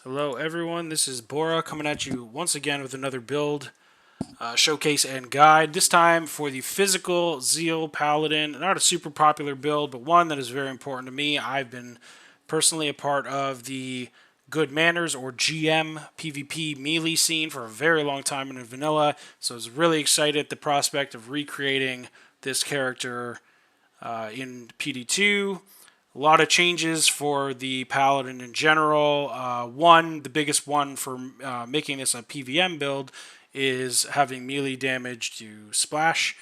Hello everyone, this is Bora coming at you once again with another build, showcase and guide. This time for the Physical Zeal Paladin. Not a super popular build, but one that is very important to me. I've been personally a part of the Good Manners or GM PvP melee scene for a very long time in vanilla, so I was really excited at the prospect of recreating this character in PD2. A lot of changes for the Paladin in general. The biggest one for making this a PVM build is having melee damage to splash,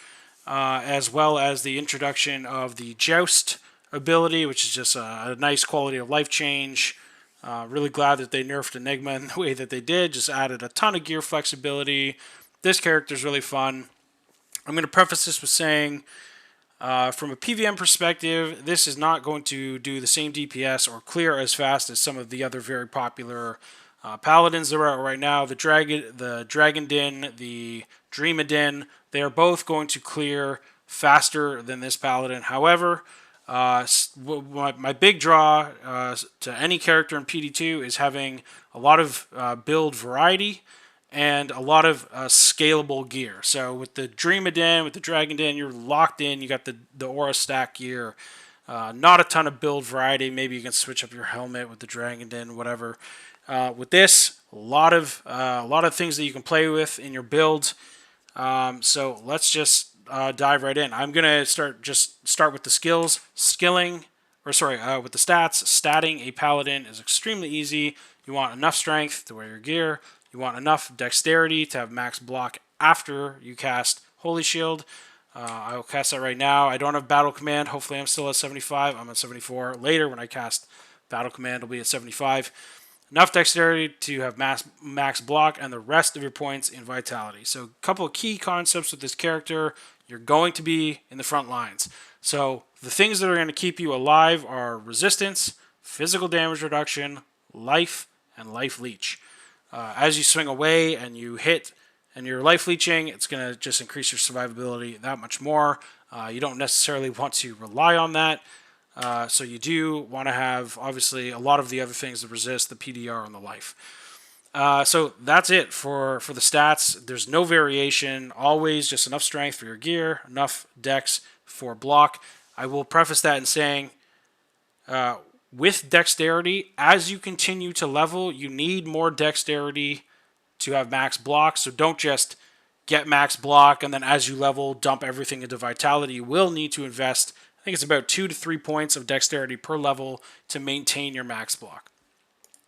as well as the introduction of the Joust ability, which is just a nice quality of life change. Really glad that they nerfed Enigma in the way that they did. Just added a ton of gear flexibility. This character is really fun. I'm going to preface this with saying, from a PVM perspective, this is not going to do the same DPS or clear as fast as some of the other very popular paladins that are out right now. The Dragon Din, the Dreamadin, they are both going to clear faster than this paladin. However, my big draw to any character in PD2 is having a lot of build variety and a lot of scalable gear. So with the Dreamadin, with the Dragon Den, you're locked in. You got the Aura Stack gear. Not a ton of build variety. Maybe you can switch up your helmet with the Dragon Den, whatever. With this, a lot of things that you can play with in your build. So let's just dive right in. I'm gonna start with the skills. With the stats. Statting a paladin is extremely easy. You want enough strength to wear your gear. You want enough dexterity to have max block after you cast Holy Shield. I will cast that right now. I don't have Battle Command. Hopefully I'm still at 75. I'm at 74. Later when I cast Battle Command, will be at 75. Enough dexterity to have max block and the rest of your points in vitality. So a couple of key concepts with this character. You're going to be in the front lines. So the things that are going to keep you alive are resistance, physical damage reduction, life, and life leech. As you swing away and you hit and you're life leeching, it's going to just increase your survivability that much more. You don't necessarily want to rely on that. So you do want to have, obviously, a lot of the other things that resist, the PDR and the life. So that's it for the stats. There's no variation. Always just enough strength for your gear, enough dex for block. I will preface that in saying, with dexterity, as you continue to level, you need more dexterity to have max block. So don't just get max block and then as you level, dump everything into vitality. You will need to invest, I think it's about 2 to 3 points of dexterity per level to maintain your max block.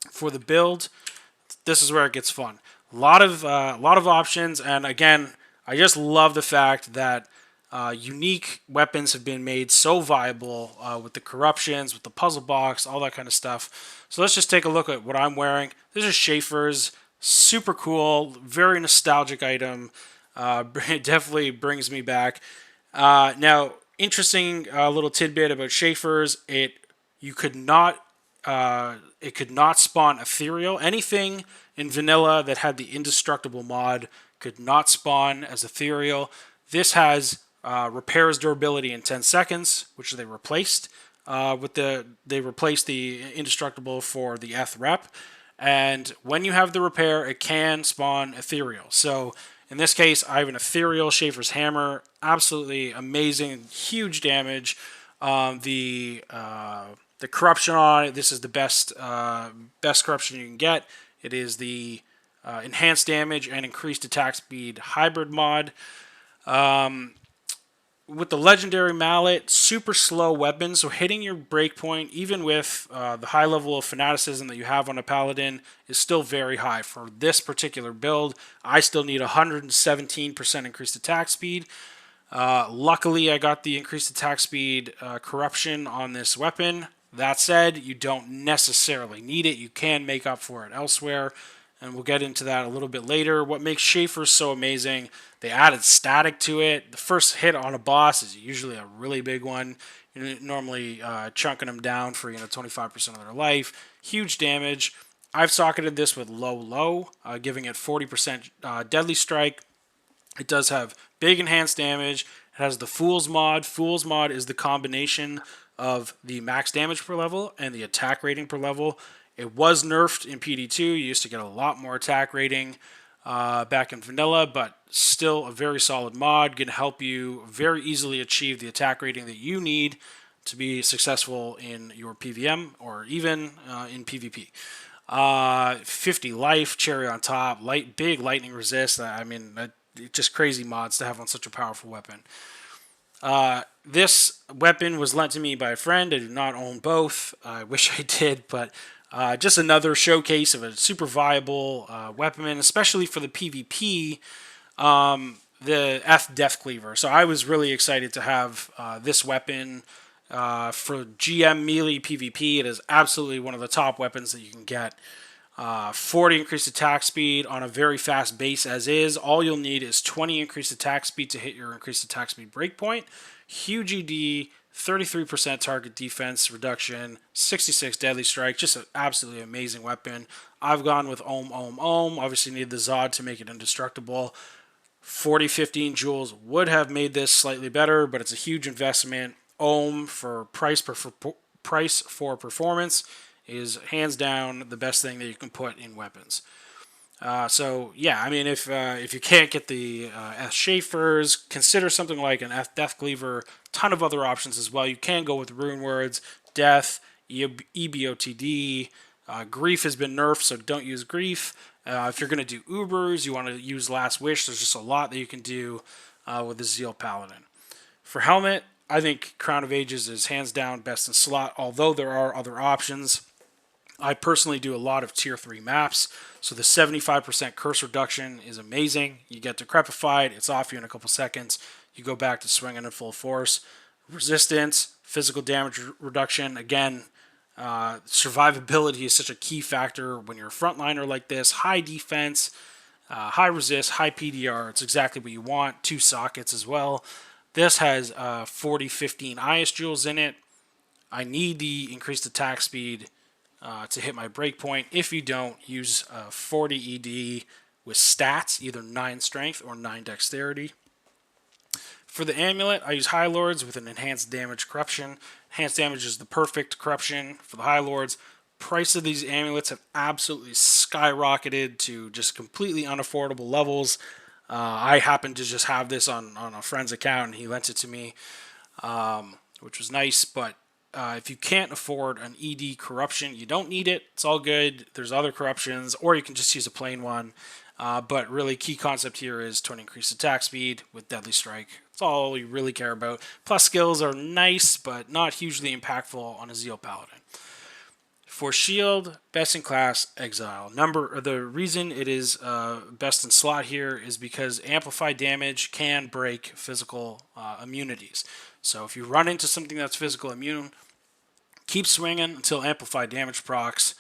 For the build, this is where it gets fun. A lot of options, and again, I just love the fact that unique weapons have been made so viable with the corruptions, with the puzzle box, all that kind of stuff. So let's just take a look at what I'm wearing. This is Schaefer's. Super cool, very nostalgic item. It definitely brings me back. Now, interesting little tidbit about Schaefer's. It could not spawn ethereal. Anything in vanilla that had the indestructible mod could not spawn as ethereal. This has repairs durability in 10 seconds, which they replaced. They replaced the indestructible for the Eth rep, and when you have the repair, it can spawn ethereal. So in this case, I have an ethereal Schaefer's hammer, absolutely amazing, huge damage. The corruption on it, this is the best corruption you can get. It is the enhanced damage and increased attack speed hybrid mod. With the legendary mallet, super slow weapon, so hitting your breakpoint, even with the high level of fanaticism that you have on a paladin, is still very high. For this particular build, I still need 117% increased attack speed. Luckily, I got the increased attack speed corruption on this weapon. That said, you don't necessarily need it. You can make up for it elsewhere, and we'll get into that a little bit later. What makes Schaefer so amazing, they added static to it. The first hit on a boss is usually a really big one. You're normally chunking them down for 25% of their life. Huge damage. I've socketed this with low, giving it 40% deadly strike. It does have big enhanced damage. It has the Fool's mod. Fool's mod is the combination of the max damage per level and the attack rating per level. It was nerfed in PD2. You used to get a lot more attack rating back in vanilla, but still a very solid mod. Going to help you very easily achieve the attack rating that you need to be successful in your PVM or even in PvP. 50 life, cherry on top, big lightning resist. I mean, just crazy mods to have on such a powerful weapon. This weapon was lent to me by a friend. I do not own both. I wish I did, but just another showcase of a super viable weapon, especially for the PvP, the F Death Cleaver. So I was really excited to have this weapon for GM melee PvP. It is absolutely one of the top weapons that you can get. 40 increased attack speed on a very fast base as is. All you'll need is 20 increased attack speed to hit your increased attack speed breakpoint. Huge ED, 33% target defense reduction, 66 deadly strike. Just an absolutely amazing weapon. I've gone with Ohm. Obviously need the Zod to make it indestructible. 40-15 joules would have made this slightly better, but it's a huge investment. Ohm for price for performance is hands down the best thing that you can put in weapons. So yeah, I mean, if you can't get the F Schaefer's, consider something like an F Death Cleaver. Ton of other options as well. You can go with rune words, death, EBOTD. Grief has been nerfed, so don't use grief. If you're going to do Ubers, you want to use Last Wish. There's just a lot that you can do with the Zeal Paladin. For helmet, I think Crown of Ages is hands down best in slot, although there are other options. I personally do a lot of tier 3 maps, so the 75% curse reduction is amazing. You get Decrepified, it's off you in a couple seconds. You go back to swinging in full force. Resistance, physical damage reduction, again, survivability is such a key factor when you're a frontliner like this. High defense, high resist, high PDR, it's exactly what you want. 2 sockets as well. This has 40-15 IS joules in it. I need the increased attack speed to hit my breakpoint. If you don't, use 40 ED with stats, either 9 strength or 9 dexterity. For the amulet, I use High Lords with an enhanced damage corruption. Enhanced damage is the perfect corruption for the High Lords. Price of these amulets have absolutely skyrocketed to just completely unaffordable levels. I happen to just have this on a friend's account, and he lent it to me, which was nice. But if you can't afford an ED corruption, you don't need it. It's all good. There's other corruptions, or you can just use a plain one. But really, key concept here is 20 increased attack speed with Deadly Strike. That's all you really care about. Plus skills are nice, but not hugely impactful on a Zeal Paladin. For shield, best in class, Exile. The reason it is best in slot here is because amplified damage can break physical immunities. So if you run into something that's physical immune, keep swinging until amplified damage procs,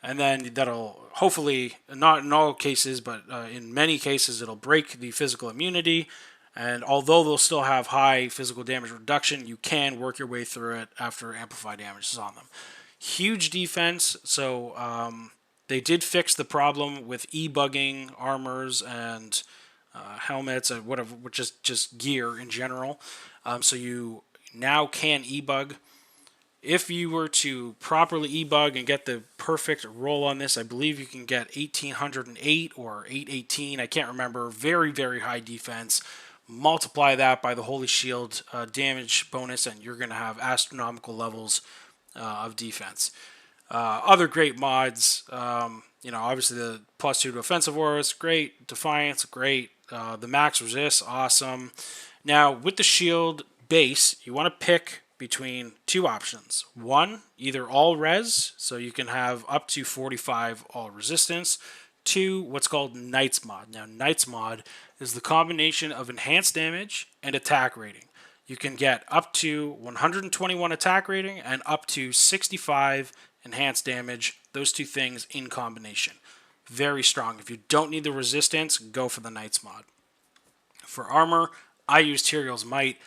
and then that'll hopefully, not in all cases, but in many cases, it'll break the physical immunity. And although they'll still have high physical damage reduction, you can work your way through it after amplified damage is on them. Huge defense, so they did fix the problem with e-bugging armors and helmets and whatever, which is just gear in general. So you now can e-bug. If you were to properly e-bug and get the perfect roll on this, I believe you can get 1808 or 818. I can't remember. Very, very high defense. Multiply that by the Holy Shield damage bonus, and you're going to have astronomical levels of defense. Other great mods, obviously the +2 to offensive wars, great. Defiance, great. The max resist, awesome. Now, with the shield base, you want to pick between 2 options. One, either all res, so you can have up to 45 all resistance. 2, what's called Knights mod. Now, Knights mod is the combination of enhanced damage and attack rating. You can get up to 121 attack rating and up to 65 enhanced damage. Those 2 things in combination. Very strong. If you don't need the resistance, go for the Knights mod. For armor, I use Tyrael's Might.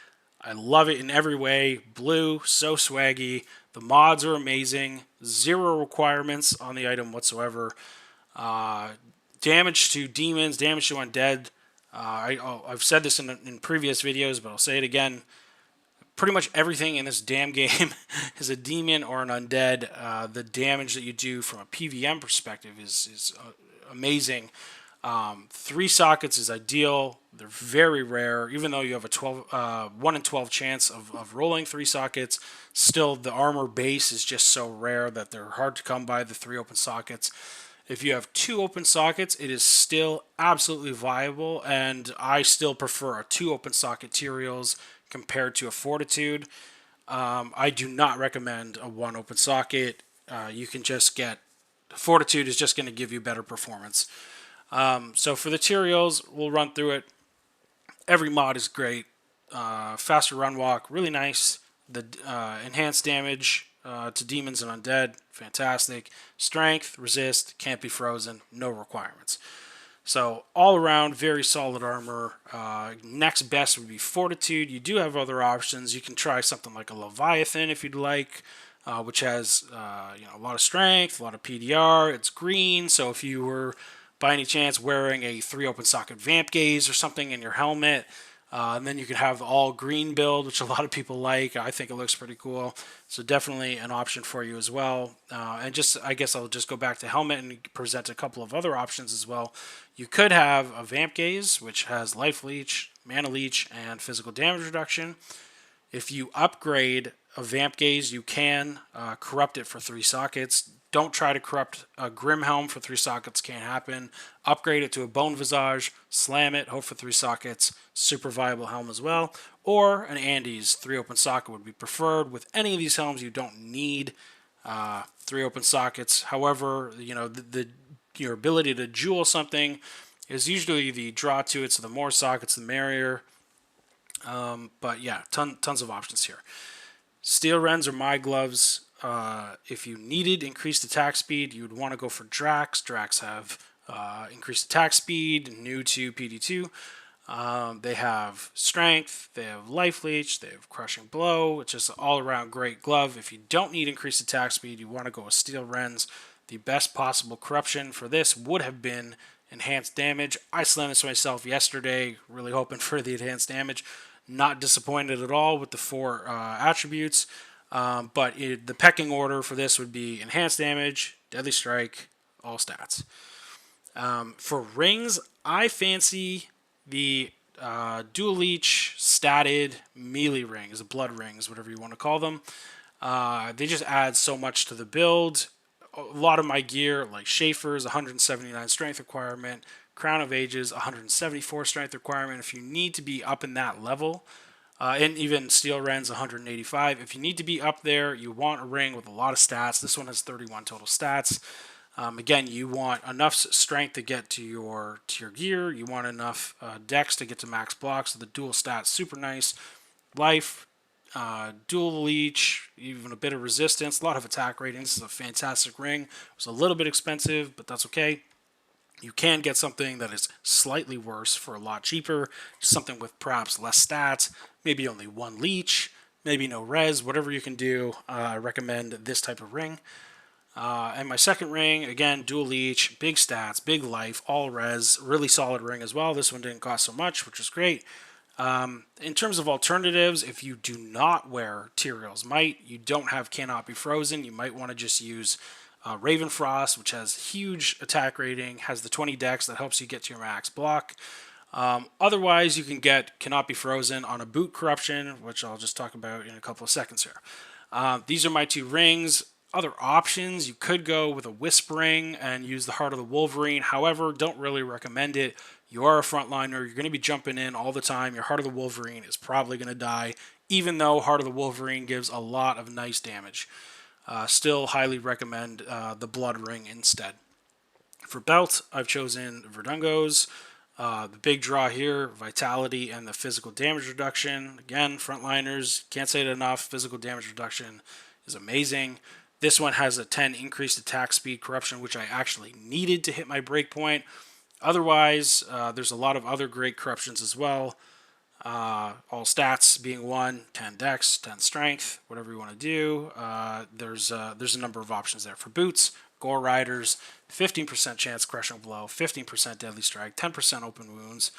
I love it in every way. Blue, so swaggy. The mods are amazing. 0 requirements on the item whatsoever. Damage to demons, damage to undead. I've said this in previous videos, but I'll say it again. pretty much everything in this damn game is a demon or an undead. The damage that you do from a PVM perspective is amazing. 3 sockets is ideal. They're very rare. Even though you have a 1 in 12 chance of rolling 3 sockets, still the armor base is just so rare that they're hard to come by, the 3 open sockets. If you have 2 open sockets, it is still absolutely viable, and I still prefer a 2 open socket Tyraels compared to a Fortitude. I do not recommend a 1 open socket. You can just get Fortitude is just going to give you better performance. So for the Tyraels, we'll run through it. Every mod is great. Faster run walk, really nice. The enhanced damage to demons and undead, fantastic. Strength, resist, can't be frozen, no requirements. So all around, very solid armor. Next best would be Fortitude. You do have other options. You can try something like a Leviathan if you'd like, which has a lot of strength, a lot of PDR. It's green, so if you were by any chance wearing a 3 open socket Vamp Gaze or something in your helmet, and then you can have the all green build, which a lot of people like. I think it looks pretty cool. So definitely an option for you as well. And just, I guess I'll just go back to helmet and present a couple of other options as well. You could have a Vamp Gaze, which has Life Leech, Mana Leech, and physical damage reduction. If you upgrade a Vamp Gaze, you can corrupt it for 3 sockets. Don't try to corrupt a Grim Helm for 3 sockets, can't happen. Upgrade it to a Bone Visage, slam it, hope for 3 sockets, super viable helm as well. Or an Andes, 3 open socket would be preferred. With any of these helms, you don't need 3 open sockets. However, your ability to jewel something is usually the draw to it, so the more sockets, the merrier. But yeah, tons of options here. Steel Rends are my gloves. If you needed increased attack speed, you would want to go for Drax. Drax have increased attack speed, new to PD2. They have strength, they have life leech, they have crushing blow. It's just an all-around great glove. If you don't need increased attack speed, you want to go with Steel Rends. The best possible corruption for this would have been enhanced damage. I slammed this myself yesterday, really hoping for the enhanced damage. Not disappointed at all with the 4 attributes. But the pecking order for this would be enhanced damage, deadly strike, all stats. For rings, I fancy the dual leech statted melee rings, the blood rings, whatever you want to call them. They just add so much to the build. A lot of my gear, like Schaefer's 179 strength requirement, Crown of Ages 174 strength requirement. If you need to be up in that level, and even Steel Rends 185. If you need to be up there, you want a ring with a lot of stats. This one has 31 total stats. Again, you want enough strength to get to your gear. You want enough dex to get to max block. So the dual stats, super nice. Life, dual leech, even a bit of resistance, a lot of attack ratings. This is a fantastic ring. It was a little bit expensive, but that's okay. You can get something that is slightly worse for a lot cheaper, something with perhaps less stats, maybe only 1 leech, maybe no res, whatever you can do. I recommend this type of ring. And my second ring, again, dual leech, big stats, big life, all res, really solid ring as well. This one didn't cost so much, which is great. In terms of alternatives, if you do not wear Tyrael's Might, you don't have Cannot Be Frozen, you might want to just use Ravenfrost, which has huge attack rating, has the 20 dex that helps you get to your max block. Otherwise, you can get Cannot Be Frozen on a boot corruption, which I'll just talk about in a couple of seconds here. These are my 2 rings. Other options, you could go with a Whispering and use the Heart of the Wolverine. However, don't really recommend it. You are a frontliner. You're going to be jumping in all the time. Your Heart of the Wolverine is probably going to die, even though Heart of the Wolverine gives a lot of nice damage. Still highly recommend the Blood Ring instead. For belt, I've chosen Verdungo's. The big draw here, Vitality and the physical damage reduction. Again, frontliners, can't say it enough. Physical damage reduction is amazing. This one has a 10 increased attack speed corruption, which I actually needed to hit my breakpoint. Otherwise, there's a lot of other great corruptions as well. All stats being 1, 10 dex, 10 strength, whatever you want to do. There's a number of options there. For boots, Gore Riders, 15% chance crushing blow, 15% deadly strike, 10% open wounds.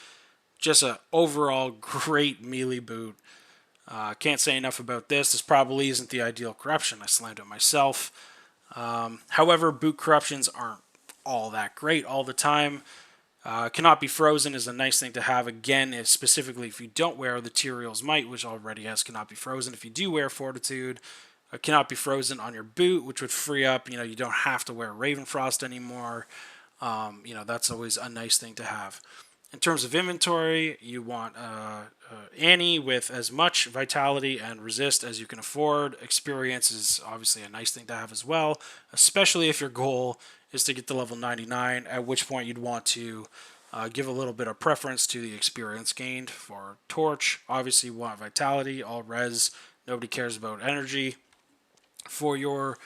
Just an overall great melee boot. Can't say enough about this. This probably isn't the ideal corruption. I slammed it myself. However, boot corruptions aren't all that great all the time. Cannot be frozen is a nice thing to have. Again, specifically if you don't wear the Tyrael's Might, which already has cannot be frozen. If you do wear Fortitude, cannot be frozen on your boot, which would free up. You don't have to wear Ravenfrost anymore. That's always a nice thing to have. In terms of inventory, you want Annie with as much vitality and resist as you can afford. Experience is obviously a nice thing to have as well, especially if your goal is to get to level 99, at which point you'd want to give a little bit of preference to the experience gained. For Torch, obviously you want vitality, all res, nobody cares about energy. For your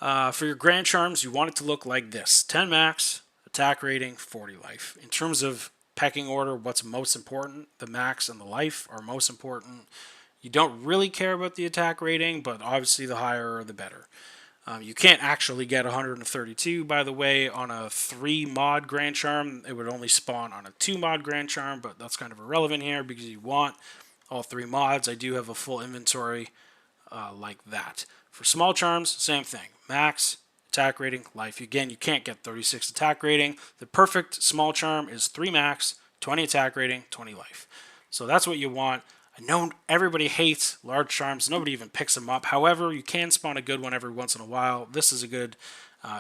Grand Charms, you want it to look like this: 10 max, attack rating, 40 life. In terms of pecking order, what's most important, the max and the life are most important. You don't really care about the attack rating, but obviously the higher the better. You can't actually get 132, by the way, on a 3 mod Grand Charm. It would only spawn on a 2 mod Grand Charm, but that's kind of irrelevant here because you want all 3 mods. I do have a full inventory like that. For small charms, same thing. Max, attack rating, life. Again, you can't get 36 attack rating. The perfect small charm is 3 max, 20 attack rating, 20 life. So that's what you want. I know everybody hates large charms. Nobody even picks them up. However, you can spawn a good one every once in a while. This is a good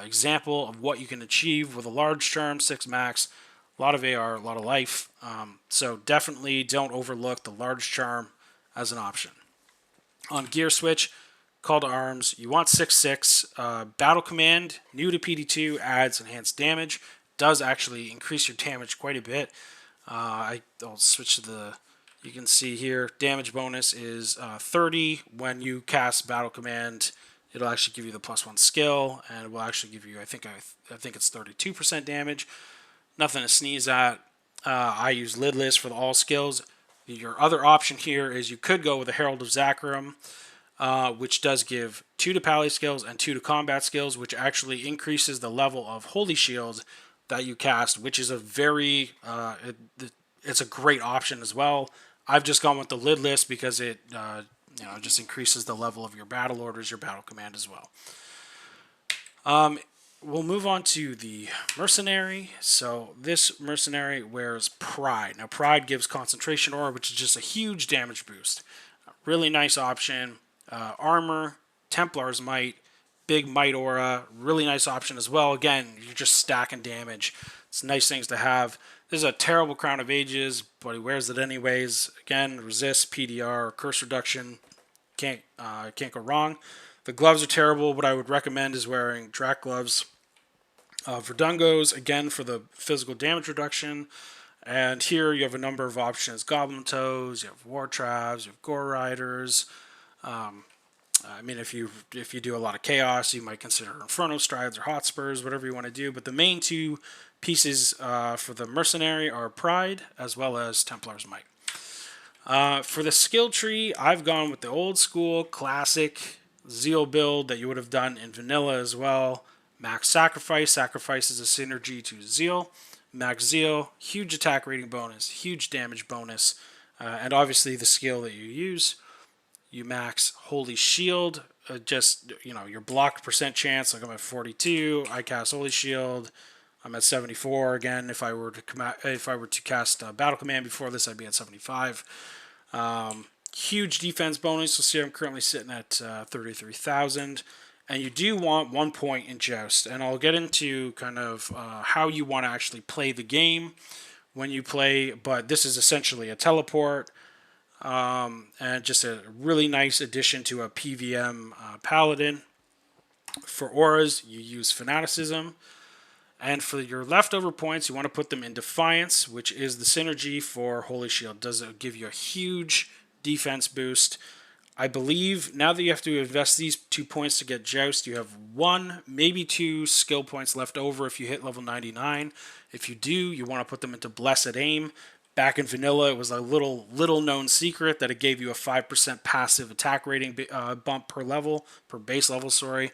example of what you can achieve with a large charm, 6 max, a lot of AR, a lot of life. So definitely don't overlook the large charm as an option. On gear switch, call to arms, you want 6/6. Battle command, new to PD2, adds enhanced damage. Does actually increase your damage quite a bit. I'll switch to the... You can see here, damage bonus is 30. When you cast Battle Command, it'll actually give you the +1 skill, and it will actually give you, I think it's 32% damage. Nothing to sneeze at. I use Lidless for all skills. Your other option here is you could go with a Herald of Zakarum, which does give 2 to Pally skills and 2 to combat skills, which actually increases the level of Holy Shield that you cast, which is a very... it's a great option as well. I've just gone with the Lidless because it just increases the level of your battle orders, your battle command as well. We'll move on to the Mercenary. So this Mercenary wears Pride. Now Pride gives Concentration Aura, which is just a huge damage boost. Really nice option. Armor, Templar's Might, big Might Aura, really nice option as well. Again, you're just stacking damage. It's nice things to have. This is a terrible Crown of Ages, but he wears it anyways. Again, resist, PDR, curse reduction. Can't go wrong. The gloves are terrible. What I would recommend is wearing Drac gloves. Verdungos, again, for the physical damage reduction. And here you have a number of options. Goblin Toes, you have War Travs, you have Gore Riders. If you do a lot of chaos, you might consider Inferno Strides or Hotspurs, whatever you want to do. But the main 2 pieces for the Mercenary are Pride as well as Templar's Might. For the skill tree, I've gone with the old school classic Zeal build that you would have done in vanilla as well. Max Sacrifice. Sacrifice is a synergy to Zeal. Max Zeal, huge attack rating bonus, huge damage bonus, and obviously the skill that you use. You max Holy Shield, your blocked percent chance. Like I'm at 42, I cast Holy Shield. I'm at 74 again. If I were to cast Battle Command before this, I'd be at 75. Huge defense bonus. You'll see I'm currently sitting at 33,000. And you do want 1 point in Joust. And I'll get into kind of how you want to actually play the game when you play. But this is essentially a teleport. And just a really nice addition to a PVM Paladin. For auras, you use Fanaticism. And for your leftover points, you want to put them in Defiance, which is the synergy for Holy Shield. Does it give you a huge defense boost? I believe now that you have to invest these 2 points to get Joust, you have 1, maybe 2 skill points left over if you hit level 99. If you do, you want to put them into Blessed Aim. Back in vanilla, it was a little known secret that it gave you a 5% passive attack rating bump per base level, sorry.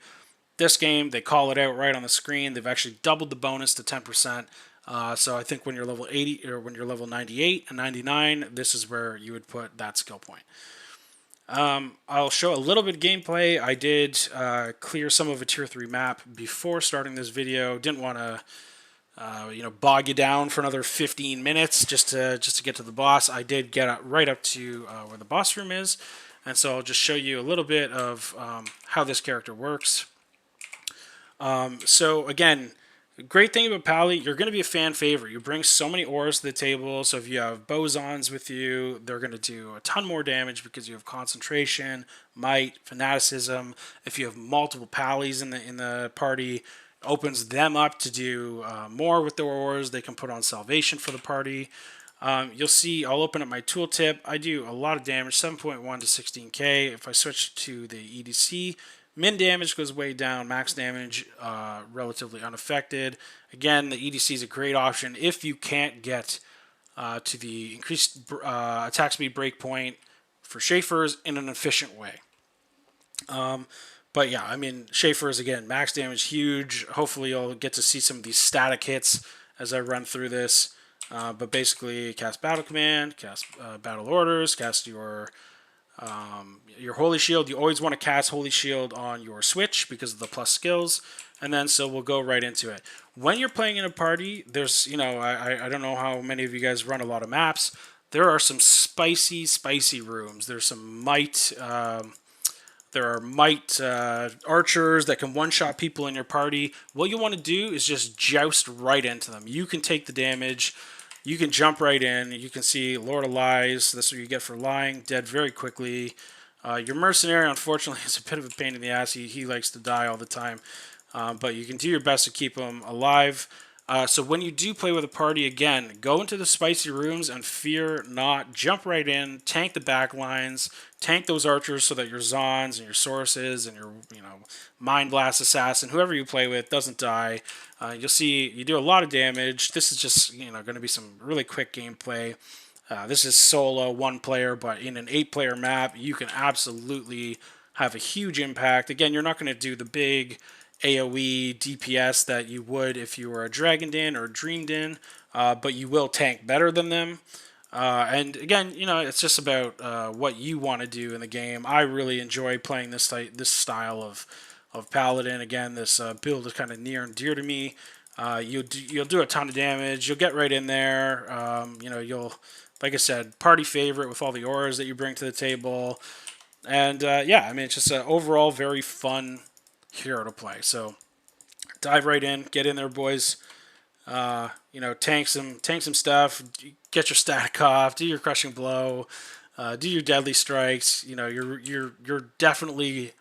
This game, they call it out right on the screen. They've actually doubled the bonus to 10%. So I think when you're level 80 or when you're level 98 and 99, this is where you would put that skill point. I'll show a little bit of gameplay. I did clear some of a tier 3 map before starting this video. Didn't want to bog you down for another 15 minutes just to get to the boss. I did get right up to where the boss room is, and so I'll just show you a little bit of how this character works. So again, the great thing about Pally, you're going to be a fan favorite. You bring so many ores to the table, so if you have bowazons with you, they're going to do a ton more damage because you have concentration, might, fanaticism. If you have multiple Pallies in the party, opens them up to do more with their ores. They can put on salvation for the party. You'll see, I'll open up my tooltip. I do a lot of damage, 7.1 to 16k. If I switch to the EDC, min damage goes way down, max damage relatively unaffected. Again, the EDC is a great option if you can't get to the increased attack speed breakpoint for Schaefer's in an efficient way. But yeah, I mean, Schaefer's, again, max damage, huge. Hopefully you'll get to see some of these static hits as I run through this. But basically, cast Battle Command, cast Battle Orders, cast your Holy Shield. You always want to cast Holy Shield on your switch because of the plus skills. And then, so we'll go right into it. When you're playing in a party, there's, I don't know how many of you guys run a lot of maps. There are some spicy rooms. There's some might... there are might archers that can one-shot people in your party. What you want to do is just joust right into them. You can take the damage. You can jump right in. You can see Lord of Lies. That's what you get for lying. Dead very quickly. Your Mercenary, unfortunately, is a bit of a pain in the ass. He likes to die all the time. But you can do your best to keep him alive. So when you do play with a party, again, go into the spicy rooms and fear not. Jump right in, tank the back lines, tank those archers so that your Zons and your Sources and your Mind Blast Assassin, whoever you play with, doesn't die. You'll see you do a lot of damage. This is just going to be some really quick gameplay. This is solo, one player, but in an 8-player map, you can absolutely have a huge impact. Again, you're not going to do the big AoE DPS that you would if you were a Dragoned In or Dreamed In, but you will tank better than them. And again, it's just about what you want to do in the game. I really enjoy playing this style of Paladin. Again, this build is kind of near and dear to me. You'll do a ton of damage. You'll get right in there. You'll, like I said, party favorite with all the auras that you bring to the table. And yeah, I mean, it's just an overall very fun hero to play. So dive right in, get in there, boys. Tank some stuff, get your static off, do your crushing blow, do your deadly strikes. You're definitely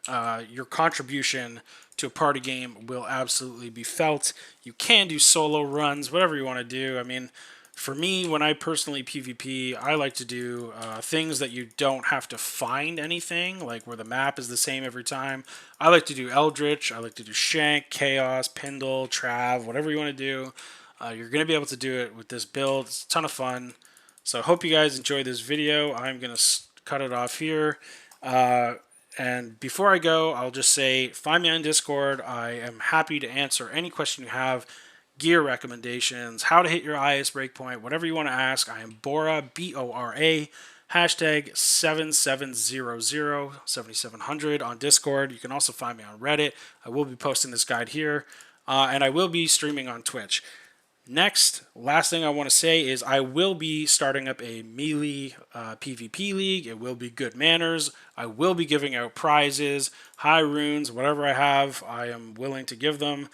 your contribution to a party game will absolutely be felt. You can do solo runs, whatever you want to do. I mean, for me, when I personally PvP, I like to do things that you don't have to find anything, like where the map is the same every time. I like to do Eldritch, I like to do Shank, Chaos, Pindle, Trav, whatever you want to do. You're going to be able to do it with this build. It's a ton of fun. So I hope you guys enjoyed this video. I'm going to cut it off here. And before I go, I'll just say, find me on Discord. I am happy to answer any question you have. Gear recommendations, how to hit your highest breakpoint, whatever you want to ask. I am Bora, B-O-R-A, hashtag 7700 on Discord. You can also find me on Reddit. I will be posting this guide here, and I will be streaming on Twitch. Last thing I want to say is I will be starting up a melee PvP league. It will be good manners. I will be giving out prizes, high runes, whatever I have, I am willing to give them.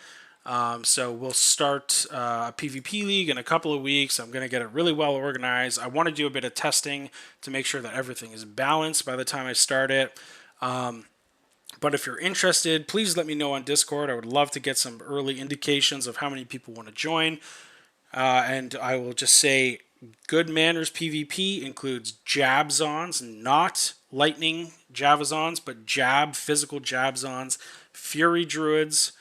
So we'll start a PvP league in a couple of weeks. I'm going to get it really well organized. I want to do a bit of testing to make sure that everything is balanced by the time I start it. But if you're interested, please let me know on Discord. I would love to get some early indications of how many people want to join. And I will just say, good manners PvP includes jabzons, not lightning javazons, but physical jabzons, fury druids,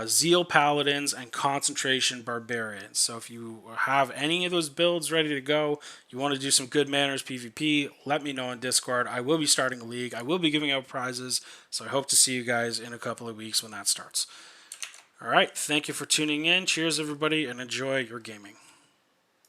Zeal Paladins, and Concentration Barbarians. So if you have any of those builds ready to go, you want to do some good manners PvP, let me know on Discord. I will be starting a league. I will be giving out prizes, so I hope to see you guys in a couple of weeks when that starts. All right, thank you for tuning in. Cheers, everybody, and enjoy your gaming.